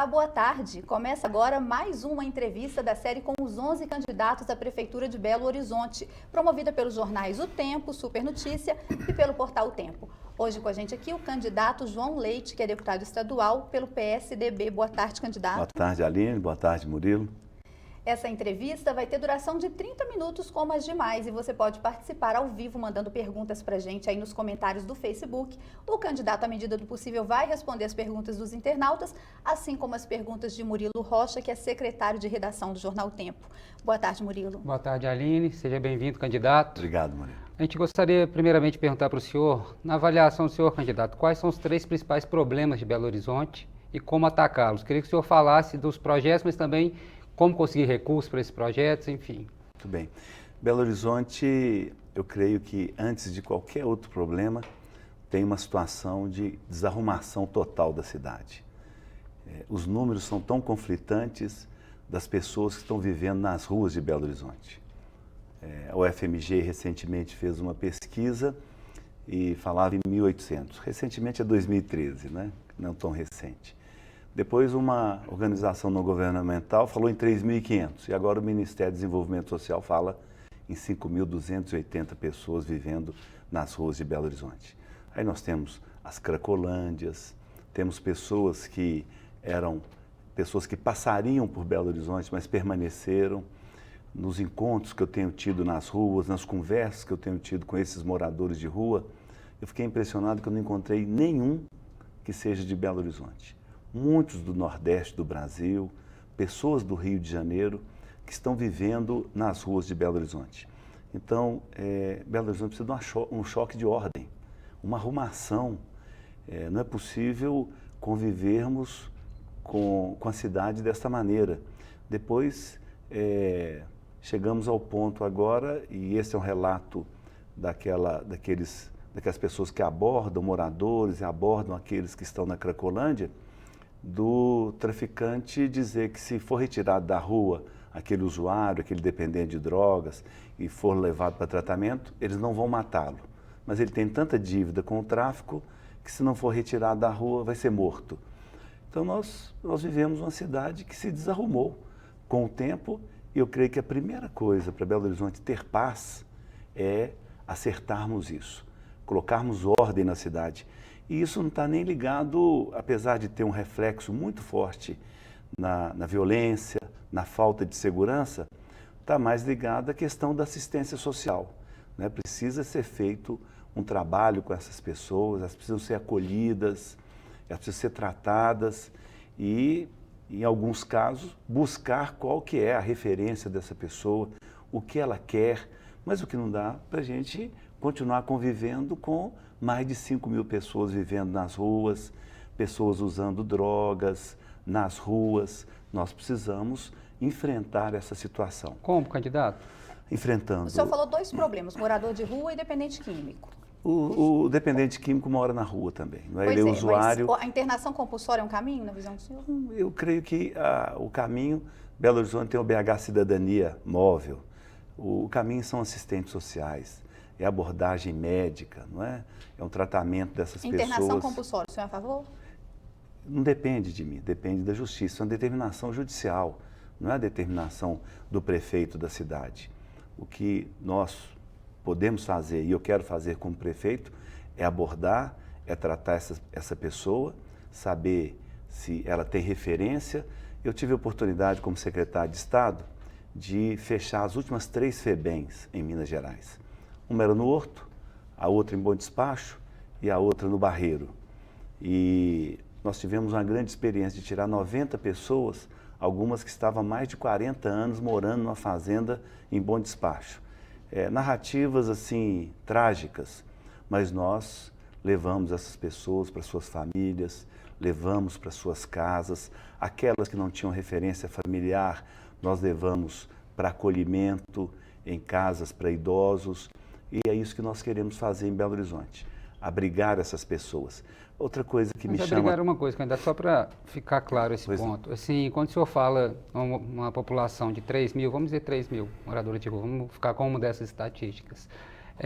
Olá, boa tarde. Começa agora mais uma entrevista da série com os 11 candidatos à Prefeitura de Belo Horizonte, promovida pelos jornais O Tempo, Super Notícia e pelo portal O Tempo. Hoje com a gente aqui o candidato João Leite, que é deputado estadual pelo PSDB. Boa tarde, candidato. Boa tarde, Aline. Boa tarde, Murilo. Essa entrevista vai ter duração de 30 minutos, como as demais, e você pode participar ao vivo, mandando perguntas para a gente aí nos comentários do Facebook. O candidato, à medida do possível, vai responder as perguntas dos internautas, assim como as perguntas de Murilo Rocha, que é secretário de redação do Jornal Tempo. Boa tarde, Murilo. Boa tarde, Aline. Seja bem-vindo, candidato. Obrigado, Murilo. A gente gostaria, primeiramente, de perguntar para o senhor, na avaliação do senhor, candidato, quais são os 3 principais problemas de Belo Horizonte e como atacá-los? Queria que o senhor falasse dos projetos, mas também como conseguir recursos para esses projetos, enfim. Muito bem. Belo Horizonte, eu creio que antes de qualquer outro problema, tem uma situação de desarrumação total da cidade. Os números são tão conflitantes das pessoas que estão vivendo nas ruas de Belo Horizonte. A UFMG recentemente fez uma pesquisa e falava em 1.800. Recentemente é 2013, né? Não tão recente. Depois uma organização não governamental falou em 3.500 e agora o Ministério do Desenvolvimento Social fala em 5.280 pessoas vivendo nas ruas de Belo Horizonte. Aí nós temos as cracolândias, temos pessoas que passariam por Belo Horizonte, mas permaneceram. Nos encontros que eu tenho tido nas ruas, nas conversas que eu tenho tido com esses moradores de rua, eu fiquei impressionado que eu não encontrei nenhum que seja de Belo Horizonte. Muitos do Nordeste do Brasil, pessoas do Rio de Janeiro, que estão vivendo nas ruas de Belo Horizonte. Então, Belo Horizonte precisa de um choque de ordem, uma arrumação. Não é possível convivermos com a cidade desta maneira. Depois, chegamos ao ponto agora, e esse é um relato daquelas pessoas que abordam moradores e abordam aqueles que estão na Cracolândia, do traficante dizer que se for retirado da rua aquele usuário, aquele dependente de drogas e for levado para tratamento, eles não vão matá-lo. Mas ele tem tanta dívida com o tráfico que se não for retirado da rua vai ser morto. Então nós vivemos uma cidade que se desarrumou com o tempo e eu creio que a primeira coisa para Belo Horizonte ter paz é acertarmos isso, colocarmos ordem na cidade. E isso não está nem ligado, apesar de ter um reflexo muito forte na violência, na falta de segurança, está mais ligado à questão da assistência social, né? Precisa ser feito um trabalho com essas pessoas, elas precisam ser acolhidas, elas precisam ser tratadas e, em alguns casos, buscar qual que é a referência dessa pessoa, o que ela quer, mas o que não dá para a gente continuar convivendo com mais de 5.000 pessoas vivendo nas ruas, pessoas usando drogas nas ruas. Nós precisamos enfrentar essa situação. Como, candidato? Enfrentando. O senhor falou 2 problemas, morador de rua e dependente químico. O dependente químico mora na rua também, não é? Pois Ele é usuário. Mas a internação compulsória é um caminho, na visão do senhor? Eu creio que o caminho, Belo Horizonte tem o BH Cidadania Móvel, o caminho são assistentes sociais, é abordagem médica, não é? É um tratamento dessas pessoas. Internação compulsória, o senhor é a favor? Não depende de mim, depende da justiça, é uma determinação judicial, não é a determinação do prefeito da cidade. O que nós podemos fazer, e eu quero fazer como prefeito, é abordar, é tratar essa pessoa, saber se ela tem referência. Eu tive a oportunidade, como secretário de Estado, de fechar as últimas 3 FEBEMs em Minas Gerais. Uma era no Horto, a outra em Bom Despacho e a outra no Barreiro. E nós tivemos uma grande experiência de tirar 90 pessoas, algumas que estavam há mais de 40 anos morando numa fazenda em Bom Despacho. Narrativas assim trágicas, mas nós levamos essas pessoas para suas famílias, levamos para suas casas, aquelas que não tinham referência familiar, nós levamos para acolhimento em casas para idosos, e é isso que nós queremos fazer em Belo Horizonte, abrigar essas pessoas. Outra coisa que me chama... Abrigar uma coisa, candidato, só para ficar claro esse ponto. Assim, quando o senhor fala uma população de 3.000, vamos dizer 3.000 moradores de rua, vamos ficar com uma dessas estatísticas.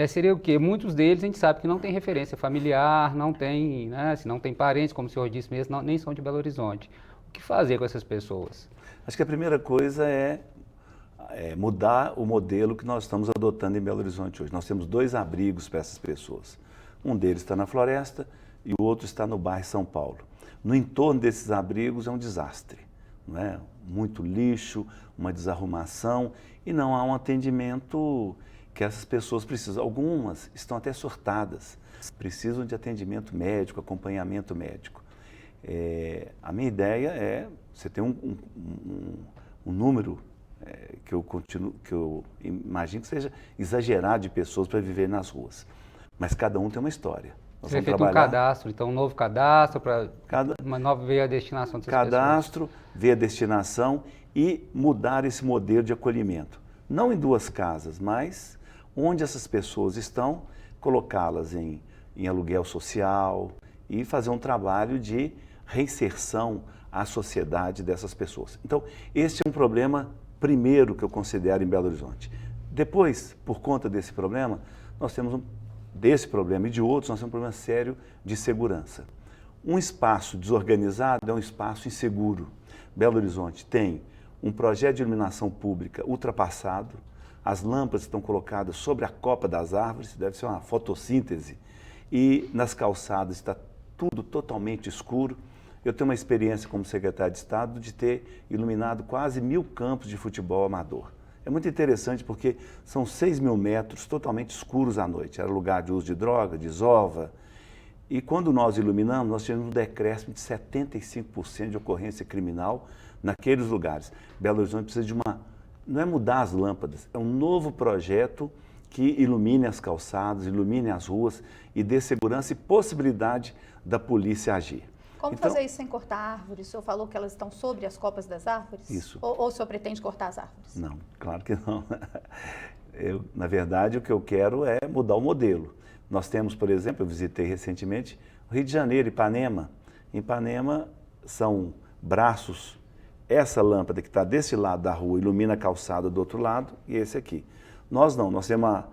Seria o quê? Muitos deles a gente sabe que não tem referência familiar, não tem, né, se não tem parentes, como o senhor disse mesmo, nem são de Belo Horizonte. O que fazer com essas pessoas? Acho que a primeira coisa é mudar o modelo que nós estamos adotando em Belo Horizonte hoje. Nós temos 2 abrigos para essas pessoas. Um deles está na Floresta e o outro está no bairro São Paulo. No entorno desses abrigos é um desastre, não é? Muito lixo, uma desarrumação e não há um atendimento que essas pessoas precisam. Algumas estão até surtadas, precisam de atendimento médico, acompanhamento médico. A minha ideia é você ter um número que eu imagino que seja exagerado de pessoas para viver nas ruas. Mas cada um tem uma história. Nós Você vamos feito um cadastro, então um novo cadastro para uma nova ver a destinação dessas cadastro, pessoas. ver a destinação e mudar esse modelo de acolhimento. Não em 2 casas, mas onde essas pessoas estão, colocá-las em aluguel social e fazer um trabalho de reinserção à sociedade dessas pessoas. Então, esse é um problema primeiro que eu considero em Belo Horizonte. Depois, por conta desse problema, nós temos desse problema e de outros, nós temos um problema sério de segurança. Um espaço desorganizado é um espaço inseguro. Belo Horizonte tem um projeto de iluminação pública ultrapassado, as lâmpadas estão colocadas sobre a copa das árvores, deve ser uma fotossíntese, e nas calçadas está tudo totalmente escuro. Eu tenho uma experiência como secretário de Estado de ter iluminado quase 1000 campos de futebol amador. É muito interessante porque são 6.000 metros totalmente escuros à noite. Era lugar de uso de droga, desova. E quando nós iluminamos, nós tivemos um decréscimo de 75% de ocorrência criminal naqueles lugares. Belo Horizonte precisa de não é mudar as lâmpadas, é um novo projeto que ilumine as calçadas, ilumine as ruas e dê segurança e possibilidade da polícia agir. Como fazer isso sem cortar árvores? O senhor falou que elas estão sobre as copas das árvores? Isso. Ou o senhor pretende cortar as árvores? Não, claro que não. Na verdade, o que eu quero é mudar o modelo. Nós temos, por exemplo, eu visitei recentemente o Rio de Janeiro, Ipanema. Em Ipanema são braços, essa lâmpada que está desse lado da rua ilumina a calçada do outro lado e esse aqui. Nós não, nós temos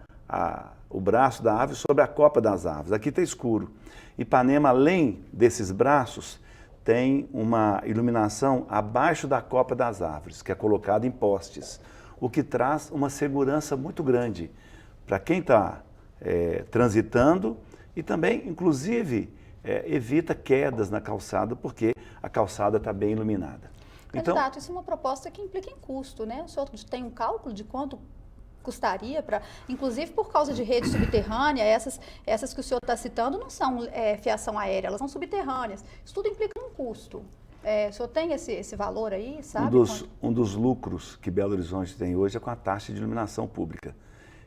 o braço da árvore sobre a copa das árvores. Aqui está escuro. Ipanema, além desses braços, tem uma iluminação abaixo da copa das árvores, que é colocada em postes, o que traz uma segurança muito grande para quem está transitando e também, inclusive, evita quedas na calçada, porque a calçada está bem iluminada. Candidato, isso é uma proposta que implica em custo, né? O senhor tem um cálculo de quanto custaria para, inclusive por causa de rede subterrânea, essas que o senhor está citando não são fiação aérea, elas são subterrâneas. Isso tudo implica um custo. O senhor tem esse valor aí, sabe? Um dos lucros que Belo Horizonte tem hoje é com a taxa de iluminação pública.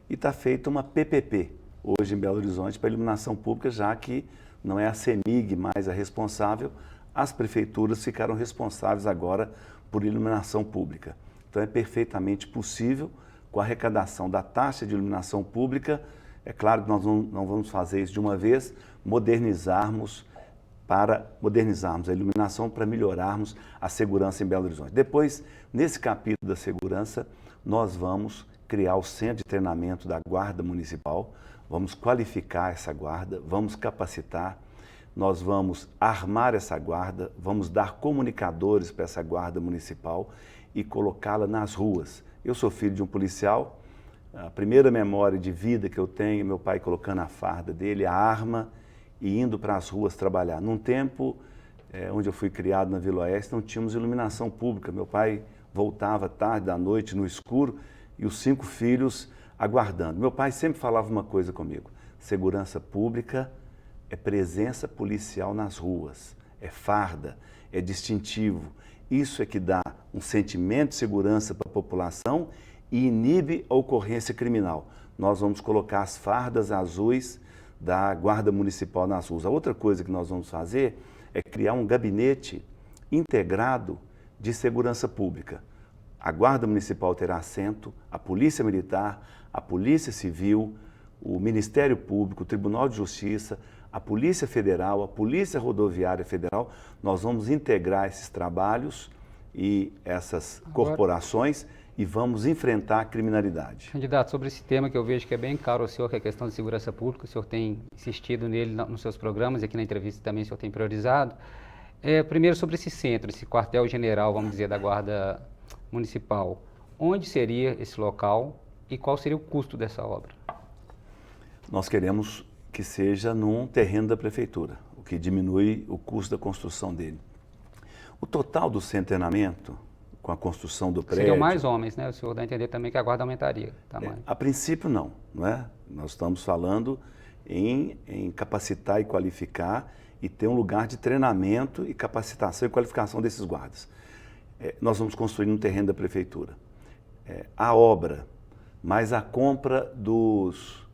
E está feita uma PPP hoje em Belo Horizonte para iluminação pública, já que não é a CEMIG mais a responsável, as prefeituras ficaram responsáveis agora por iluminação pública. Então é perfeitamente possível, com a arrecadação da taxa de iluminação pública, é claro que nós não vamos fazer isso de uma vez, modernizarmos a iluminação para melhorarmos a segurança em Belo Horizonte. Depois, nesse capítulo da segurança, nós vamos criar o centro de treinamento da Guarda Municipal, vamos qualificar essa guarda, vamos capacitar, nós vamos armar essa guarda, vamos dar comunicadores para essa Guarda Municipal e colocá-la nas ruas. Eu sou filho de um policial, a primeira memória de vida que eu tenho é meu pai colocando a farda dele, a arma, e indo para as ruas trabalhar. Num tempo onde eu fui criado na Vila Oeste, não tínhamos iluminação pública. Meu pai voltava tarde da noite no escuro e os 5 filhos aguardando. Meu pai sempre falava uma coisa comigo: segurança pública é presença policial nas ruas, é farda, é distintivo. Isso é que dá um sentimento de segurança para a população e inibe a ocorrência criminal. Nós vamos colocar as fardas azuis da Guarda Municipal nas ruas. A outra coisa que nós vamos fazer é criar um gabinete integrado de segurança pública. A Guarda Municipal terá assento, a Polícia Militar, a Polícia Civil, o Ministério Público, o Tribunal de Justiça, a Polícia Federal, a Polícia Rodoviária Federal. Nós vamos integrar esses trabalhos e essas corporações e vamos enfrentar a criminalidade. Candidato, sobre esse tema que eu vejo que é bem caro ao senhor, que é a questão de segurança pública, o senhor tem insistido nele nos seus programas e aqui na entrevista também o senhor tem priorizado. Primeiro sobre esse centro, esse quartel-general, vamos dizer, da Guarda Municipal. Onde seria esse local e qual seria o custo dessa obra? Nós queremos que seja num terreno da prefeitura, o que diminui o custo da construção dele. O total do centro de treinamento, com a construção do prédio... Seriam mais homens, né? O senhor dá a entender também que a guarda aumentaria o tamanho. A princípio não é? Nós estamos falando em capacitar e qualificar e ter um lugar de treinamento e capacitação e qualificação desses guardas. Nós vamos construir no terreno da prefeitura. A obra, mais a compra dos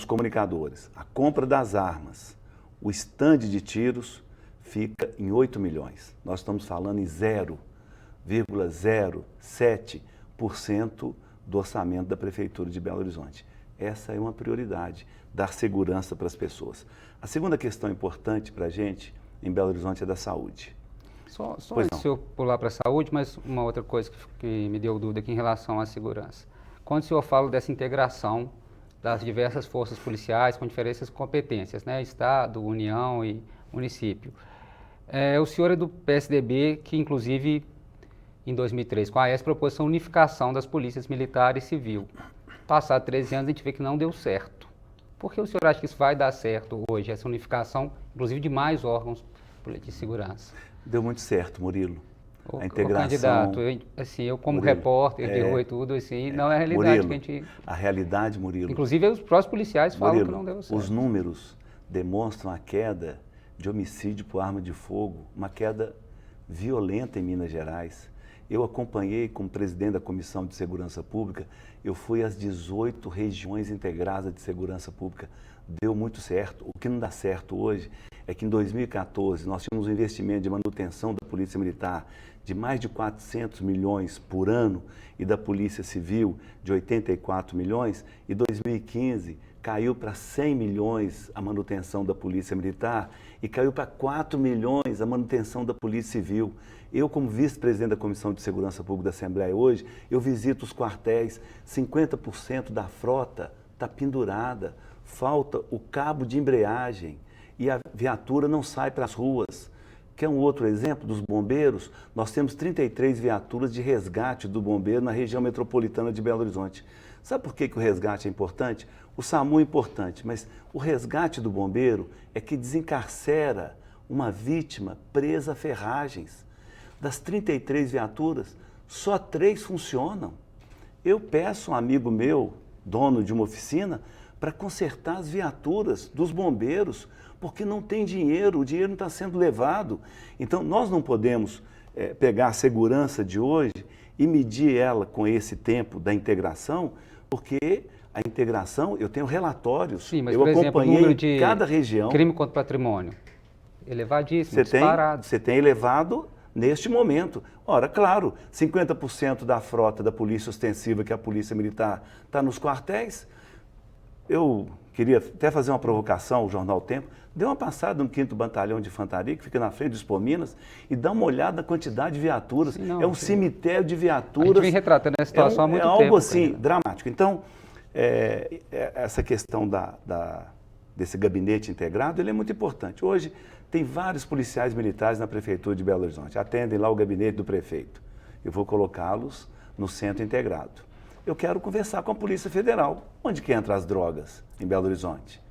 comunicadores, a compra das armas, o estande de tiros fica em 8 milhões. Nós estamos falando em 0,07% do orçamento da Prefeitura de Belo Horizonte. Essa é uma prioridade, dar segurança para as pessoas. A segunda questão importante para a gente em Belo Horizonte é da saúde. Só antes do senhor pular para a saúde, mas uma outra coisa que me deu dúvida aqui em relação à segurança. Quando o senhor fala dessa integração das diversas forças policiais com diferentes competências, né? Estado, União e município. O senhor é do PSDB, que inclusive em 2003, com a AES, propôs a unificação das polícias militar e civil. Passados 13 anos, a gente vê que não deu certo. Por que o senhor acha que isso vai dar certo hoje, essa unificação, inclusive de mais órgãos de segurança? Deu muito certo, Murilo. A integração... candidato, eu como Murilo, repórter de rua e tudo, assim, não é a realidade Murilo, que a gente... A realidade, Murilo... Inclusive, os próprios policiais falam Murilo, que não deu certo. Os números demonstram a queda de homicídio por arma de fogo, uma queda violenta em Minas Gerais. Eu acompanhei como presidente da Comissão de Segurança Pública, eu fui às 18 regiões integradas de segurança pública. Deu muito certo. O que não dá certo hoje é que em 2014 nós tínhamos um investimento de manutenção da Polícia Militar de mais de 400 milhões por ano e da Polícia Civil de 84 milhões, e 2015 caiu para 100 milhões a manutenção da Polícia Militar e caiu para 4 milhões a manutenção da Polícia Civil. Eu, como vice-presidente da Comissão de Segurança Pública da Assembleia hoje, eu visito os quartéis, 50% da frota está pendurada, falta o cabo de embreagem e a viatura não sai para as ruas. Quer um outro exemplo dos bombeiros? Nós temos 33 viaturas de resgate do bombeiro na região metropolitana de Belo Horizonte. Sabe por que o resgate é importante? O SAMU é importante, mas o resgate do bombeiro é que desencarcera uma vítima presa a ferragens. Das 33 viaturas, só 3 funcionam. Eu peço a um amigo meu, dono de uma oficina, para consertar as viaturas dos bombeiros, porque não tem dinheiro, o dinheiro não está sendo levado. Então, nós não podemos pegar a segurança de hoje e medir ela com esse tempo da integração, porque a integração, eu tenho relatórios, sim, mas, eu por exemplo, acompanhei o número de cada região. Crime contra patrimônio, elevadíssimo, disparado. Você tem elevado neste momento. Ora, claro, 50% da frota da Polícia Ostensiva, que é a Polícia Militar, está nos quartéis. Eu queria até fazer uma provocação, o Jornal Tempo, dê uma passada no 5º Batalhão de Infantaria, que fica na frente do Expo Minas, e dá uma olhada na quantidade de viaturas. Sim, é um cemitério de viaturas. A gente vem retratando essa situação há muito tempo. É algo assim, dramático. Então, essa questão desse gabinete integrado, ele é muito importante. Hoje, tem vários policiais militares na Prefeitura de Belo Horizonte, atendem lá o gabinete do prefeito. Eu vou colocá-los no centro integrado. Eu quero conversar com a Polícia Federal. Onde que entram as drogas em Belo Horizonte?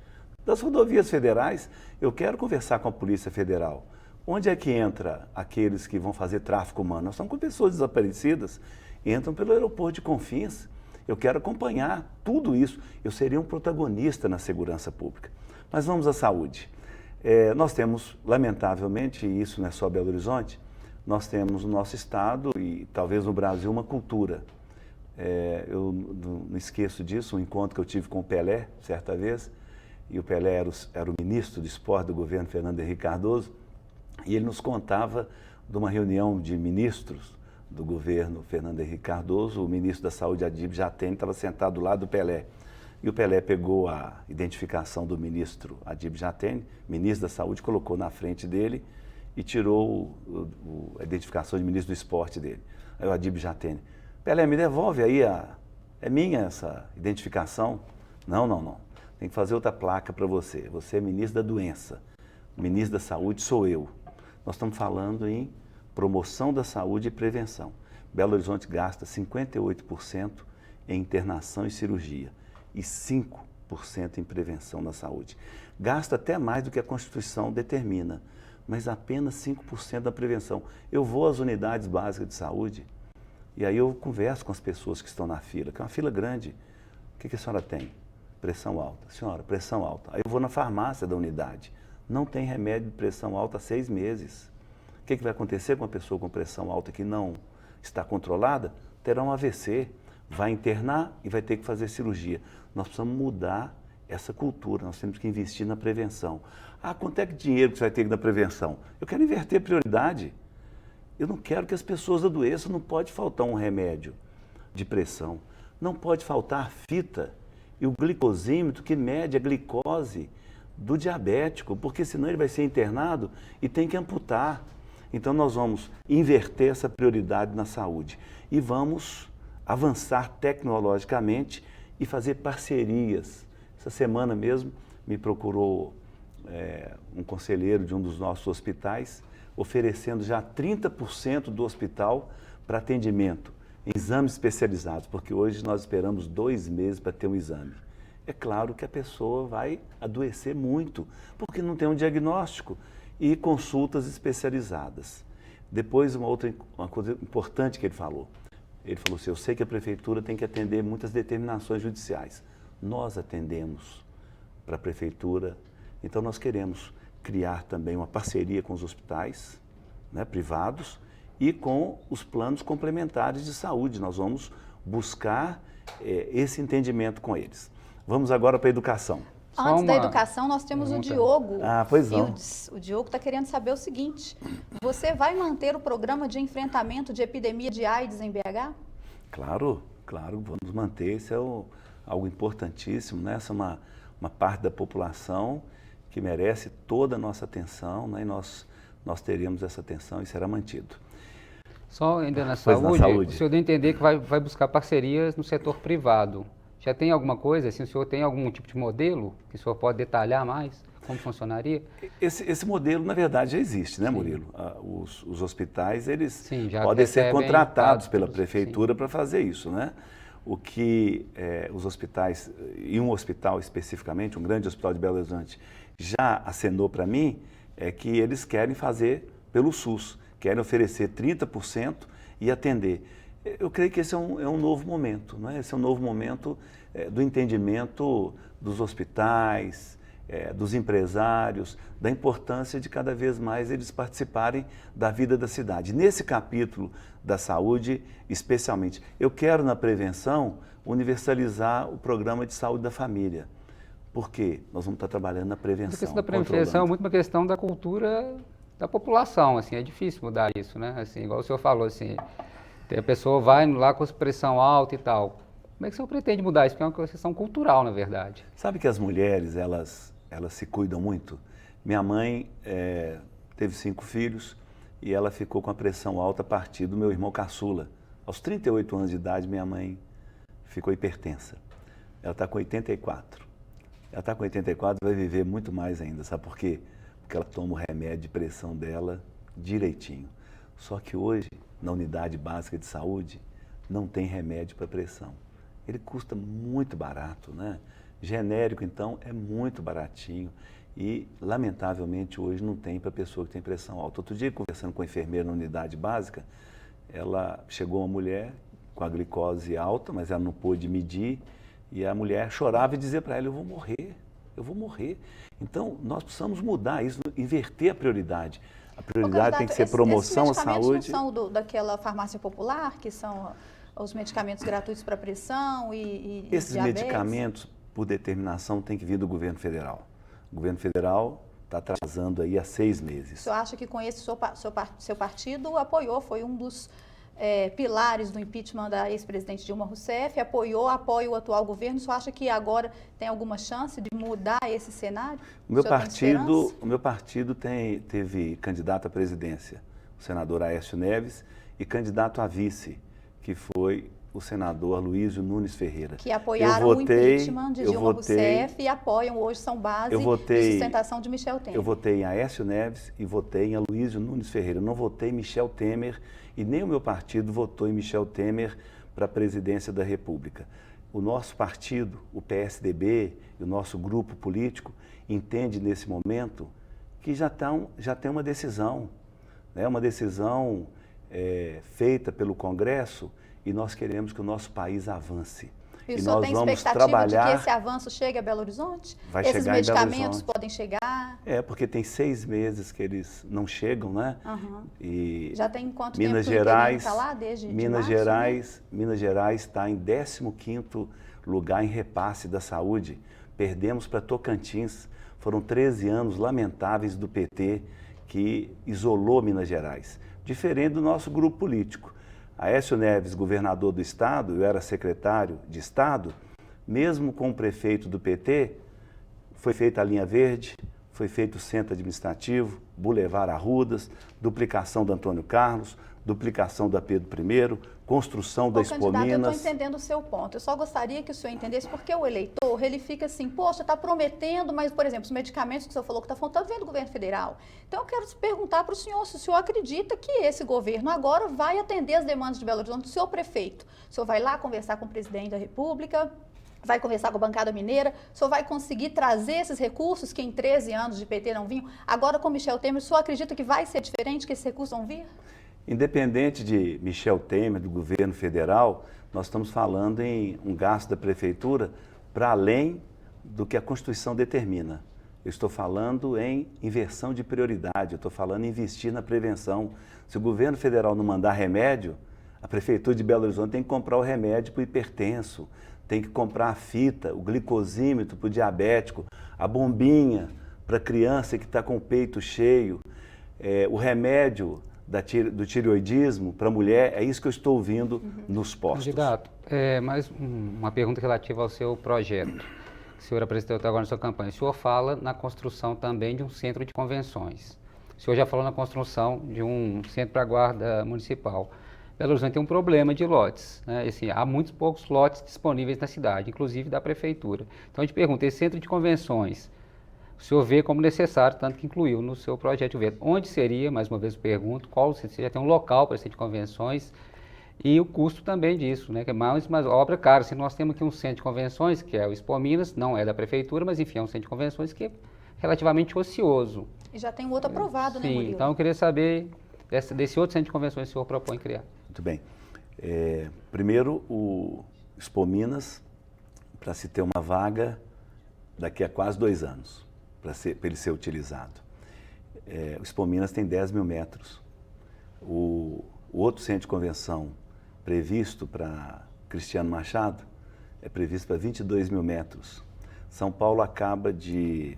Das rodovias federais, eu quero conversar com a Polícia Federal. Onde é que entra aqueles que vão fazer tráfico humano? Nós estamos com pessoas desaparecidas, entram pelo aeroporto de Confins. Eu quero acompanhar tudo isso. Eu seria um protagonista na segurança pública. Mas vamos à saúde. Nós temos, lamentavelmente, e isso não é só Belo Horizonte, nós temos no nosso estado e talvez no Brasil uma cultura. Eu não esqueço disso, um encontro que eu tive com o Pelé, certa vez, e o Pelé era o ministro do esporte do governo Fernando Henrique Cardoso, e ele nos contava de uma reunião de ministros do governo Fernando Henrique Cardoso, o ministro da Saúde, Adib Jatene, estava sentado do lado do Pelé. E o Pelé pegou a identificação do ministro Adib Jatene, ministro da Saúde, colocou na frente dele e tirou a identificação de ministro do esporte dele. Aí o Adib Jatene: Pelé, me devolve aí, é minha essa identificação? Não. Tem que fazer outra placa para você. Você é ministro da doença. O ministro da Saúde sou eu. nós estamos falando em promoção da saúde e prevenção. Belo Horizonte gasta 58% em internação e cirurgia e 5% em prevenção na saúde. Gasta até mais do que a Constituição determina, mas apenas 5% da prevenção. Eu vou às unidades básicas de saúde e aí eu converso com as pessoas que estão na fila, que é uma fila grande. O que a senhora tem? Pressão alta. Senhora, pressão alta. Aí eu vou na farmácia da unidade. Não tem remédio de pressão alta há 6 meses. O que vai acontecer com uma pessoa com pressão alta que não está controlada? Terá um AVC, vai internar e vai ter que fazer cirurgia. Nós precisamos mudar essa cultura, nós temos que investir na prevenção. Ah, quanto é que dinheiro que você vai ter na prevenção? Eu quero inverter a prioridade. Eu não quero que as pessoas adoeçam, não pode faltar um remédio de pressão, não pode faltar a fita e o glicosímetro que mede a glicose do diabético, porque senão ele vai ser internado e tem que amputar. Então nós vamos inverter essa prioridade na saúde e vamos avançar tecnologicamente e fazer parcerias. Essa semana mesmo me procurou um conselheiro de um dos nossos hospitais, oferecendo já 30% do hospital para atendimento em exames especializados, porque hoje nós esperamos 2 meses para ter um exame. É claro que a pessoa vai adoecer muito, porque não tem um diagnóstico e consultas especializadas. Depois, uma coisa importante que ele falou assim, eu sei que a prefeitura tem que atender muitas determinações judiciais. Nós atendemos para a prefeitura, então nós queremos criar também uma parceria com os hospitais, né, privados e com os planos complementares de saúde. Nós vamos buscar esse entendimento com eles. Vamos agora para a educação. Antes da educação, nós temos o Diogo. Ah, pois não. O Diogo está querendo saber o seguinte: você vai manter o programa de enfrentamento de epidemia de AIDS em BH? Claro, vamos manter. Isso é algo importantíssimo, né? Essa é uma parte da população que merece toda a nossa atenção, né? E nós teremos essa atenção e será mantido. Só ainda na saúde, o senhor deu a entender que vai buscar parcerias no setor privado. Já tem alguma coisa, assim, o senhor tem algum tipo de modelo que o senhor pode detalhar mais? Como funcionaria? Esse modelo, na verdade, já existe, né, Murilo? Os hospitais, eles já podem ser contratados pela prefeitura para fazer isso, né? O que os hospitais, e um hospital especificamente, um grande hospital de Belo Horizonte, já acenou para mim, é que eles querem fazer pelo SUS, querem oferecer 30% e atender. Eu creio que esse é um novo momento, não é? Esse é um novo momento do entendimento dos hospitais, dos empresários, da importância de cada vez mais eles participarem da vida da cidade. Nesse capítulo da saúde, especialmente, eu quero na prevenção universalizar o programa de saúde da família. Por quê? Nós vamos estar trabalhando na prevenção. A questão da prevenção é muito uma questão da cultura da população, assim, é difícil mudar isso, né? Assim, igual o senhor falou, assim, a pessoa vai lá com pressão alta e tal. Como é que o senhor pretende mudar isso? Porque é uma questão cultural, na verdade. Sabe que as mulheres, elas se cuidam muito? Minha mãe teve 5 filhos e ela ficou com a pressão alta a partir do meu irmão caçula. Aos 38 anos de idade, minha mãe ficou hipertensa. Ela está com 84. Ela está com 84 e vai viver muito mais ainda. Sabe por quê? Porque ela toma o remédio de pressão dela direitinho. Só que hoje, na unidade básica de saúde, não tem remédio para pressão. Ele custa muito barato, né? Genérico, então, é muito baratinho e, lamentavelmente, hoje não tem para pessoa que tem pressão alta. Outro dia, conversando com a enfermeira na unidade básica, chegou uma mulher com a glicose alta, mas ela não pôde medir, e a mulher chorava e dizia para ela, eu vou morrer. Então, nós precisamos mudar isso, inverter a prioridade. A prioridade tem que ser promoção à saúde. Esses medicamentos não são daquela farmácia popular, que são os medicamentos gratuitos para pressão e Esses diabetes? Medicamentos, por determinação, tem que vir do governo federal. O governo federal está atrasando aí há 6 meses. O senhor acha que com esse seu partido apoiou, foi um dos pilares do impeachment da ex-presidente Dilma Rousseff, apoia o atual governo? O senhor acha que agora tem alguma chance de mudar esse cenário? O meu partido teve candidato à presidência, o senador Aécio Neves, e candidato a vice, que foi o senador Aloysio Nunes Ferreira. Que apoiaram o impeachment de Dilma Rousseff e apoiam hoje, são base de sustentação de Michel Temer. Eu votei em Aécio Neves e votei em Aloysio Nunes Ferreira. Eu não votei em Michel Temer e nem o meu partido votou em Michel Temer para a presidência da República. O nosso partido, o PSDB, e o nosso grupo político, entende nesse momento que já tem uma decisão, né? Uma decisão feita pelo Congresso e nós queremos que o nosso país avance. E o senhor tem expectativa de que esse avanço chegue a Belo Horizonte? Vai Esses chegar em Belo medicamentos Horizonte. podem chegar? Porque tem 6 meses que eles não chegam, né? Uhum. E já tem quanto Minas tempo Gerais, está lá? Desde Minas março, Gerais, né? Minas Gerais está em 15º lugar em repasse da saúde. Perdemos para Tocantins. Foram 13 anos lamentáveis do PT que isolou Minas Gerais. Diferente do nosso grupo político. Aécio Neves, governador do estado, eu era secretário de estado, mesmo com o prefeito do PT, foi feita a linha verde, foi feito o centro administrativo, Boulevard Arrudas, duplicação do Antônio Carlos, duplicação da Pedro I, construção da Expo Minas. Candidato, eu estou entendendo o seu ponto. Eu só gostaria que o senhor entendesse, porque o eleitor, ele fica assim, poxa, está prometendo, mas, por exemplo, os medicamentos que o senhor falou que está faltando, vem do governo federal. Então, eu quero perguntar para o senhor se o senhor acredita que esse governo agora vai atender as demandas de Belo Horizonte, o senhor prefeito. O senhor vai lá conversar com o presidente da República, vai conversar com a bancada mineira, o senhor vai conseguir trazer esses recursos que em 13 anos de PT não vinham? Agora, com Michel Temer, o senhor acredita que vai ser diferente, que esses recursos vão vir? Independente de Michel Temer, do governo federal, nós estamos falando em um gasto da prefeitura para além do que a Constituição determina. Eu estou falando em inversão de prioridade, eu estou falando em investir na prevenção. Se o governo federal não mandar remédio, a prefeitura de Belo Horizonte tem que comprar o remédio para o hipertenso, tem que comprar a fita, o glicosímetro para o diabético, a bombinha para a criança que está com o peito cheio, o remédio do tireoidismo para a mulher, é isso que eu estou ouvindo nos postos. Candidato, mais uma pergunta relativa ao seu projeto, que o senhor apresentou até agora na sua campanha. O senhor fala na construção também de um centro de convenções. O senhor já falou na construção de um centro para a guarda municipal. Belo Horizonte tem um problema de lotes, né? Assim, há muitos poucos lotes disponíveis na cidade, inclusive da prefeitura. Então a gente pergunta, esse centro de convenções, o senhor vê como necessário, tanto que incluiu no seu projeto de governo. Onde seria, mais uma vez eu pergunto, você já tem um local para esse centro de convenções e o custo também disso, né? Que é mais uma obra cara. Se nós temos aqui um centro de convenções, que é o Expo Minas, não é da prefeitura, mas enfim, é um centro de convenções que é relativamente ocioso. E já tem um outro aprovado, né, Murilo? Sim, então eu queria saber desse outro centro de convenções que o senhor propõe criar. Muito bem. Primeiro, o Expo Minas, para se ter uma vaga daqui a quase 2 anos. Para ele ser utilizado. O Expo Minas tem 10 mil metros. O outro centro de convenção previsto para Cristiano Machado é previsto para 22 mil metros. São Paulo acaba de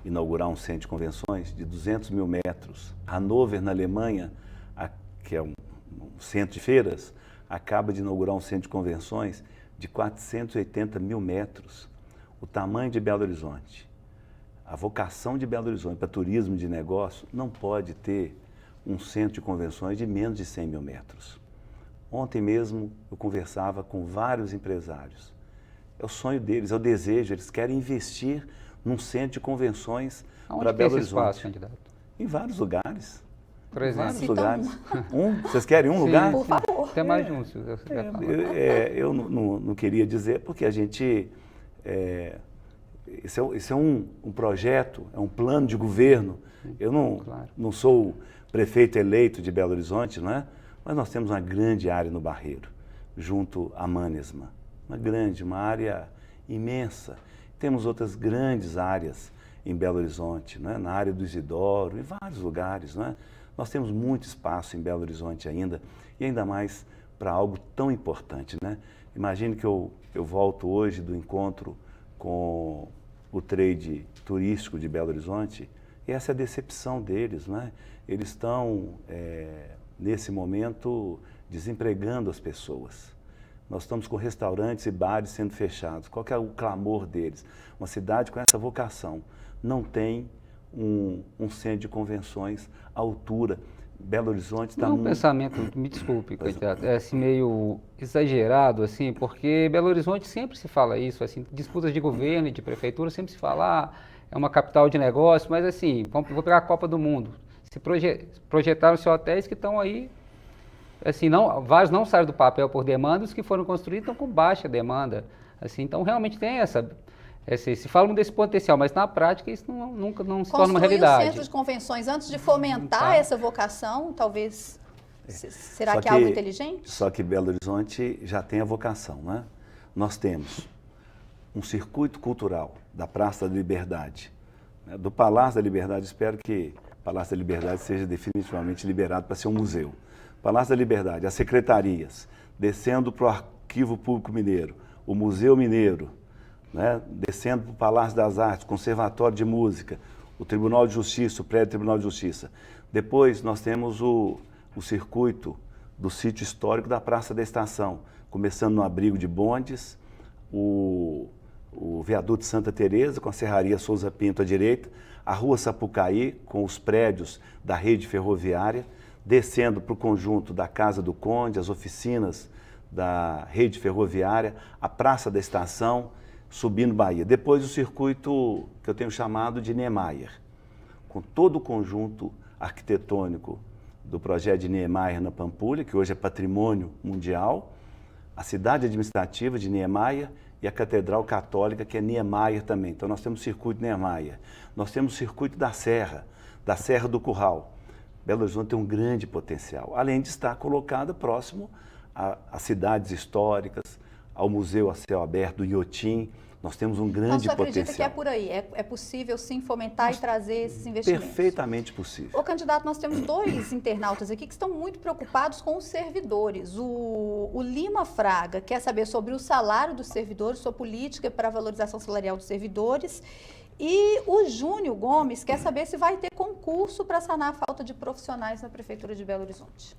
inaugurar um centro de convenções de 200 mil metros. Hannover, na Alemanha, que é um centro de feiras, acaba de inaugurar um centro de convenções de 480 mil metros. O tamanho de Belo Horizonte. A vocação de Belo Horizonte para turismo de negócio não pode ter um centro de convenções de menos de 100 mil metros. Ontem mesmo eu conversava com vários empresários. É o sonho deles, é o desejo, eles querem investir num centro de convenções para Belo Horizonte. Espaço, candidato? Em vários lugares. Por exemplo. Em vários lugares. Vocês querem um lugar? Por favor. Até mais de um, se você quiser falar. Eu não queria dizer, porque a gente... Esse é um projeto, é um plano de governo. Eu não sou prefeito eleito de Belo Horizonte, não é? Mas nós temos uma grande área no Barreiro, junto à Manesma. Uma área imensa. Temos outras grandes áreas em Belo Horizonte, não é? Na área do Isidoro, em vários lugares, não é? Nós temos muito espaço em Belo Horizonte ainda, e ainda mais para algo tão importante, né? Imagine que eu volto hoje do encontro com o trade turístico de Belo Horizonte, e essa é a decepção deles, né? Eles estão, nesse momento, desempregando as pessoas. Nós estamos com restaurantes e bares sendo fechados. Qual que é o clamor deles? Uma cidade com essa vocação não tem um centro de convenções à altura Belo Horizonte está Não é um pensamento, me desculpe, candidato, é assim meio exagerado, assim, porque Belo Horizonte sempre se fala isso, assim, disputas de governo e de prefeitura sempre se fala, é uma capital de negócio, mas assim, vou pegar a Copa do Mundo. Se projetaram-se hotéis que estão aí, assim, vários não saíram do papel por demanda, os que foram construídos estão com baixa demanda, assim, então realmente tem se fala desse potencial, mas na prática isso nunca se torna uma realidade. Construir o centro de convenções antes de fomentar essa vocação, talvez, será Só que é algo inteligente? Só que Belo Horizonte já tem a vocação, né? Nós temos um circuito cultural da Praça da Liberdade, né? Do Palácio da Liberdade, espero que o Palácio da Liberdade seja definitivamente liberado para ser um museu. Palácio da Liberdade, as secretarias, descendo para o Arquivo Público Mineiro, o Museu Mineiro, né? Descendo para o Palácio das Artes, Conservatório de Música, o Tribunal de Justiça, o Prédio Tribunal de Justiça. Depois nós temos o circuito do sítio histórico da Praça da Estação, começando no abrigo de bondes, o viaduto de Santa Teresa com a Serraria Souza Pinto à direita, a Rua Sapucaí com os prédios da rede ferroviária, descendo para o conjunto da Casa do Conde, as oficinas da rede ferroviária, a Praça da Estação, subindo Bahia. Depois o circuito que eu tenho chamado de Niemeyer, com todo o conjunto arquitetônico do projeto de Niemeyer na Pampulha, que hoje é patrimônio mundial, a cidade administrativa de Niemeyer e a Catedral Católica, que é Niemeyer também. Então nós temos o circuito Niemeyer. Nós temos o circuito da Serra do Curral. Belo Horizonte tem um grande potencial, além de estar colocada próximo às cidades históricas, ao Museu a Céu Aberto do Inhotim. Nós temos um grande potencial. Então, você acredita que é por aí? É possível, sim, fomentar e trazer esses investimentos? Perfeitamente possível. Ô, candidato, nós temos dois internautas aqui que estão muito preocupados com os servidores. O Lima Fraga quer saber sobre o salário dos servidores, sua política para a valorização salarial dos servidores. E o Júnior Gomes quer saber se vai ter concurso para sanar a falta de profissionais na Prefeitura de Belo Horizonte.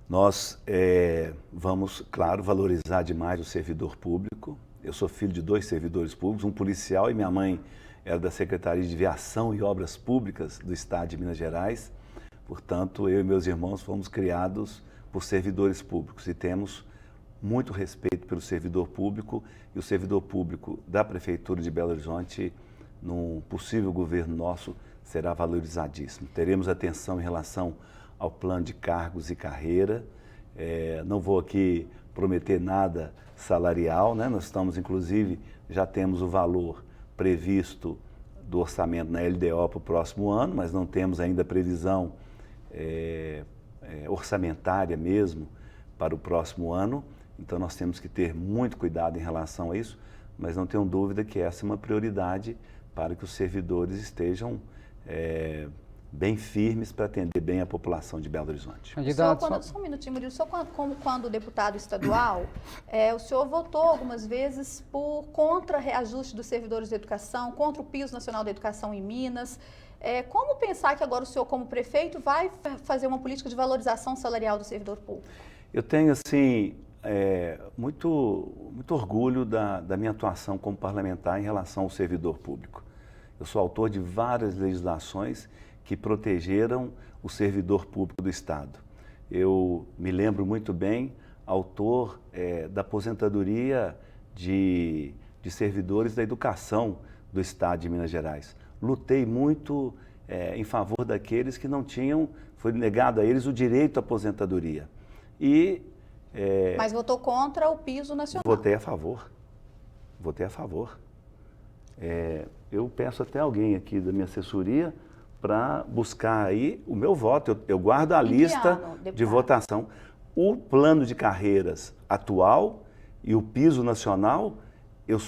Nós vamos, claro, valorizar demais o servidor público. Eu sou filho de 2 servidores públicos, um policial e minha mãe era da Secretaria de Viação e Obras Públicas do Estado de Minas Gerais. Portanto, eu e meus irmãos fomos criados por servidores públicos e temos muito respeito pelo servidor público, e o servidor público da Prefeitura de Belo Horizonte, num possível governo nosso, será valorizadíssimo. Teremos atenção em relação ao plano de cargos e carreira. Não vou aqui prometer nada salarial, né? Nós estamos, inclusive, já temos o valor previsto do orçamento na LDO para o próximo ano, mas não temos ainda previsão orçamentária mesmo para o próximo ano. Então nós temos que ter muito cuidado em relação a isso, mas não tenho dúvida que essa é uma prioridade para que os servidores estejam bem firmes para atender bem a população de Belo Horizonte. Só um minutinho, Murilo. Só quando deputado estadual, o senhor votou algumas vezes contra reajuste dos servidores da educação, contra o piso nacional da educação em Minas. Como pensar que agora o senhor, como prefeito, vai fazer uma política de valorização salarial do servidor público? Eu tenho, assim, muito orgulho da minha atuação como parlamentar em relação ao servidor público. Eu sou autor de várias legislações que protegeram o servidor público do Estado. Eu me lembro muito bem, autor da aposentadoria de servidores da educação do Estado de Minas Gerais. Lutei muito em favor daqueles que não tinham, foi negado a eles o direito à aposentadoria. Mas votou contra o piso nacional? Votei a favor. Votei a favor. Eu peço até alguém aqui da minha assessoria para buscar aí o meu voto. Eu guardo a lista de votação. O plano de carreiras atual e o piso nacional, eu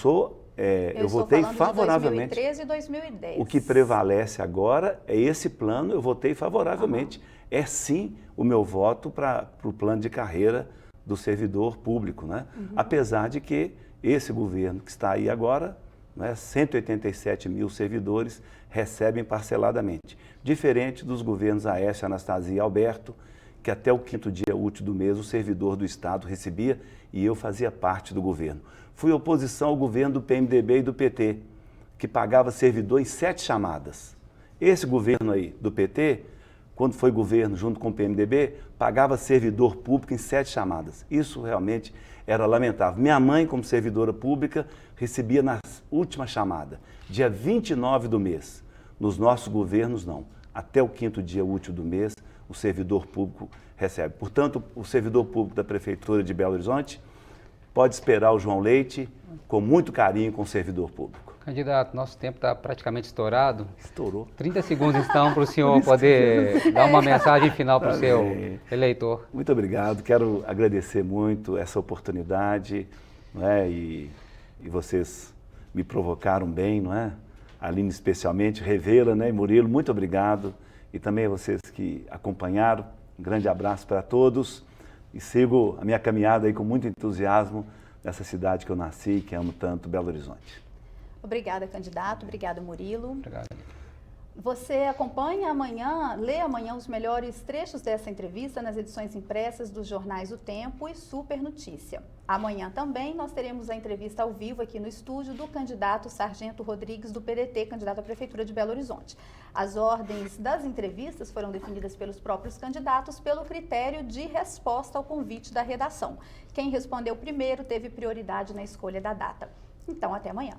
votei favoravelmente. De 2013 e 2010. O que prevalece agora é esse plano, eu votei favoravelmente. É sim o meu voto para o plano de carreira do servidor público, né? Apesar de que esse governo que está aí agora, né, 187 mil servidores recebem parceladamente. Diferente dos governos Aécio, Anastasia e Alberto, que até o 5º dia útil do mês o servidor do Estado recebia e eu fazia parte do governo. Fui oposição ao governo do PMDB e do PT, que pagava servidor em 7 chamadas. Esse governo aí do PT quando foi governo junto com o PMDB, pagava servidor público em 7 chamadas. Isso realmente era lamentável. Minha mãe, como servidora pública, recebia na última chamada, dia 29 do mês. Nos nossos governos, não. Até o 5º dia útil do mês, o servidor público recebe. Portanto, o servidor público da Prefeitura de Belo Horizonte pode esperar o João Leite com muito carinho com o servidor público. Candidato, nosso tempo está praticamente estourado. Estourou. 30 segundos, então, para o senhor poder dar uma mensagem final para o seu eleitor. Muito obrigado. Quero agradecer muito essa oportunidade, não é? E vocês me provocaram bem, não é? A Aline especialmente, Revera, né? E Murilo, muito obrigado. E também a vocês que acompanharam. Um grande abraço para todos. E sigo a minha caminhada aí com muito entusiasmo nessa cidade que eu nasci, que amo tanto, Belo Horizonte. Obrigada, candidato. Obrigada, Murilo. Obrigado. Você acompanha amanhã, lê amanhã os melhores trechos dessa entrevista nas edições impressas dos jornais O Tempo e Super Notícia. Amanhã também nós teremos a entrevista ao vivo aqui no estúdio do candidato Sargento Rodrigues do PDT, candidato à Prefeitura de Belo Horizonte. As ordens das entrevistas foram definidas pelos próprios candidatos pelo critério de resposta ao convite da redação. Quem respondeu primeiro teve prioridade na escolha da data. Então, até amanhã.